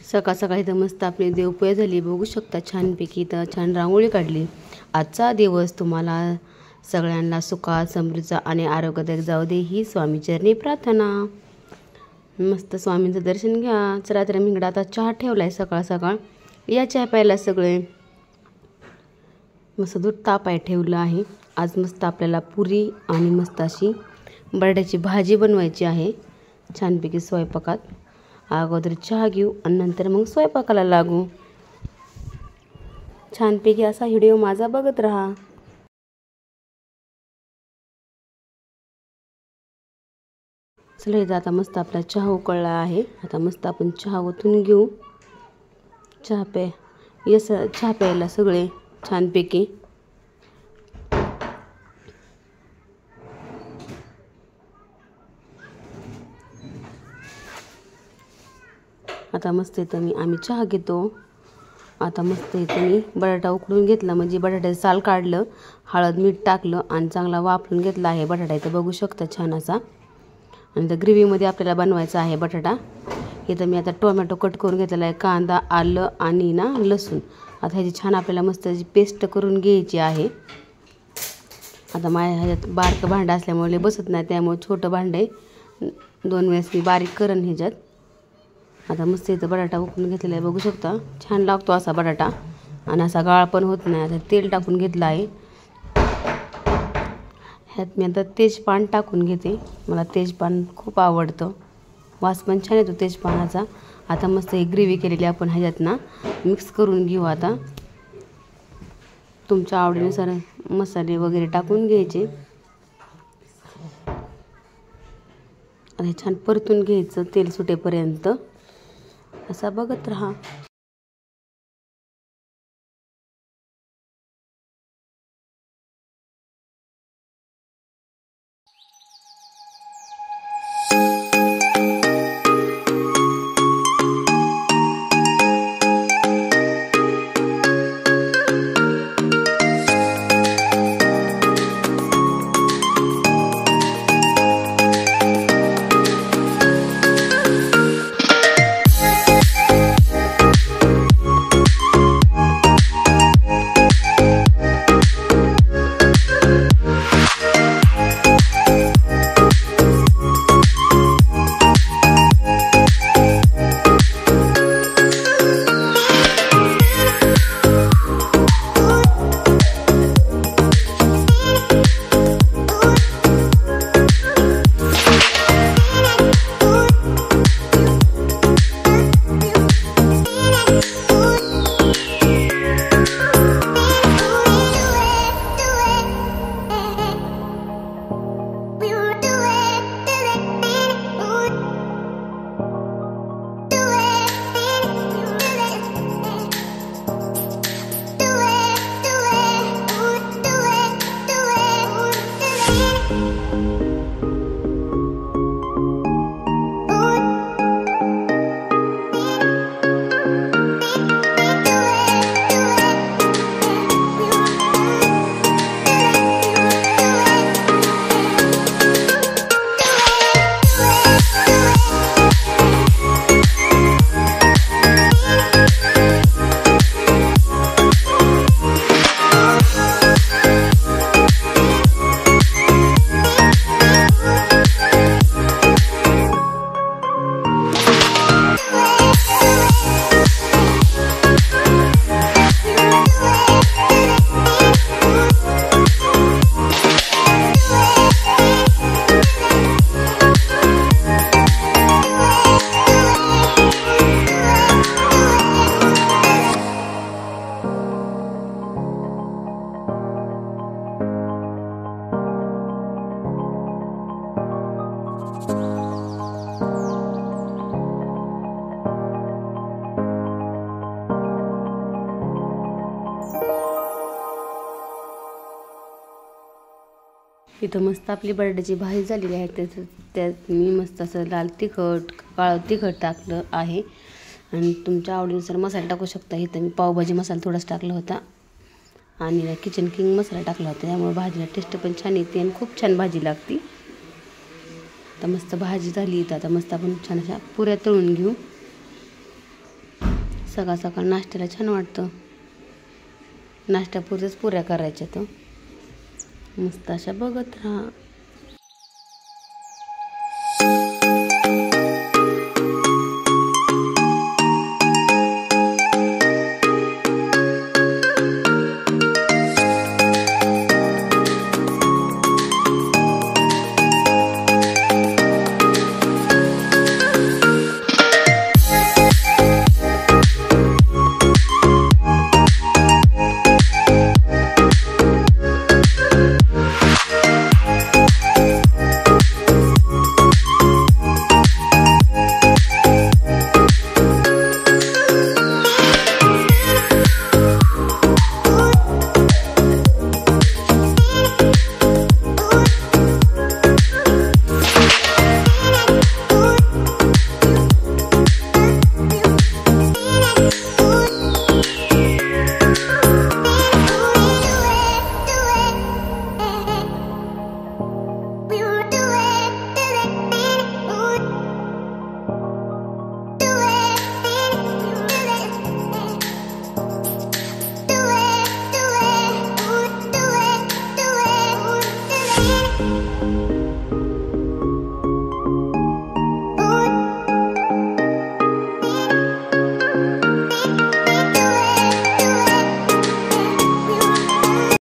सकाळ सकाळी तर मस्त आपली देवपूजा झाली, बघू शकता छानपैकी तर छान रांगोळी काढली। आजचा दिवस तुम्हाला सगळ्यांना सुखात समृद्धीचा आणि आरोग्यदायक जाऊ दे ही स्वामीचरणी प्रार्थना। मस्त स्वामींचं दर्शन घ्या। चला तर मी इकडे आता चहा ठेवलाय सकाळ सकाळ, या चहा प्यायला सगळे। मस्त दूध तापाय ठेवलं आहे। आज मस्त आपल्याला पुरी आणि मस्त अशी बटाट्याची भाजी बनवायची आहे छानपैकी स्वयंपाकात। अगोदर चहा घेऊ आणि नंतर मग स्वयंपाकाला लागू। छानपैकी असा व्हिडिओ माझा बघत राहा। चला इथं आता मस्त आपला चहा उकळला आहे। आता मस्त आपण चहा ओतून घेऊ। चहा प्यायला सगळे छानपैकी। आता मस्त इथं आम्ही चहा घेतो। आता मस्त इथं मी बटाटा उकडून घेतला, म्हणजे बटाट्याचं साल काढलं, हळद मीठ टाकलं आणि चांगला वाफळून घेतला आहे बटाटा। इथं बघू शकता छान असा। आणि त्या ग्रेव्हीमध्ये आपल्याला बनवायचा आहे बटाटा। इथं मी आता टोमॅटो कट करून घेतलेला आहे, कांदा, आलं आणि लसूण। आता ह्याची छान आपल्याला मस्त पेस्ट करून घ्यायची आहे। आता माझ्या ह्याच्यात बारकं भांडं असल्यामुळे बसत नाही, त्यामुळे छोटं भांडे 2 वेळेस मी बारीक करून ह्याच्यात। आता मस्त इथं बटाटा उकडून घेतलेला आहे, बघू शकता छान लागतो असा बटाटा आणि असा गाळ पण होत नाही। आता तेल टाकून घेतलं आहे, ह्यात मी आता तेजपान टाकून घेते। मला तेजपान खूप आवडतं, वास पण छान येतो तेजपानाचा। आता मस्त ही ग्रेव्ही केलेली आपण ह्याच्यात मिक्स करून घेऊ। आता तुमच्या आवडीनुसार मसाले वगैरे टाकून घ्यायचे। आणि छान परतून घ्यायचं तेल सुटेपर्यंत, असा बघत राहा। इथं मस्त आपली बटाट्याची भाजी झालेली आहे। त्यात मी मस्त असं लाल तिखट, काळं तिखट टाकलं आहे आणि तुमच्या आवडीनुसार मसाला टाकू शकता। इथं मी पावभाजी मसाला थोडाच टाकला होता आणि किचन किंग मसाला टाकला होता, त्यामुळे भाजीला टेस्ट पण छान येते आणि खूप छान भाजी लागते। आता मस्त भाजी झाली, तर आता मस्त आपण छान अशा पुऱ्या तळून घेऊ। सकाळ सकाळ नाश्त्याला छान वाटतं. नाश्त्यापुरतेच पुऱ्या करायच्या तो मस्त अशा बघत राहा.